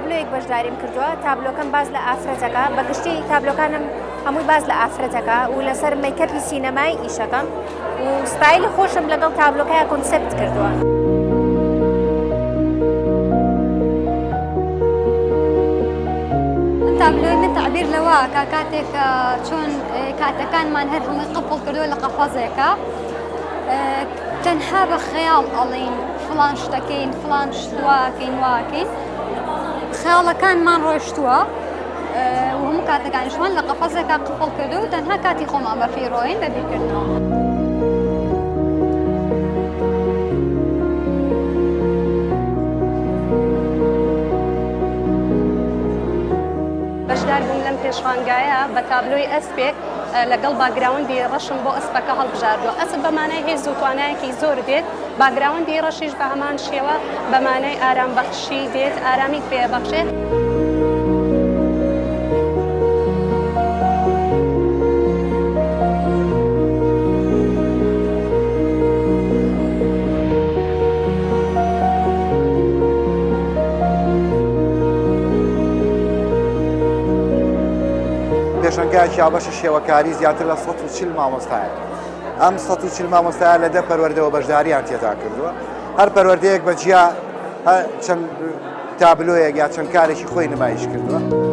تابلۆیەک بەشداریم کردووە تابلۆکەم باز لە ئافرەتەکە بەگشتی تابلۆکانم هەمووی باز لە ئافرەتەکە و لەسەر مەیکەپی سینەمای ئیشەکەم و ستایلی خۆشم لەگەڵ تابلۆکەیە کۆنسپت کردووە. تابلۆی من تعبیر لەوە کاتێک چۆن کاتەکانمان هەر هەمووی قفڵ کردووە لە قەفەزێکە تەنها بە خەیاڵ ئەڵێن فڵان شتەکەین فڵان شت واکەین واکەین خەیاڵەکانمان ڕۆیشتووە و هەموو کاتەکانیشمان لە قەفەزێکە قفڵ کردو و تەنها کاتی خۆمان بە فیڕۆین بە بیرکردنەوە. بەشدار بووم لەم پێشوانگایە بە تابلۆی ئەسپێک لەگەڵ باگراوندی ڕەشم بۆ ئەسپەکە هەڵبژاردووە. ئەسپ بەمانای هێز و توانایەکی زۆر دێت، باگراوندی ڕەشیش بە هەمان شێوە بەمانای ئارام بەخشی دێت، ئارامی پێبەخشێت. پێشەنگایکی بەشە شێوەکاری زیاتر لە 140 مامۆستایە. ئەم 140 مامۆستایە لە 10 پەروەردەوە بەشداریان تێدا کردووە. هەر پەروەردەیەک بە جیا چەند تابلۆیەک یا چەند کارێکی خۆی نمایش کردووە.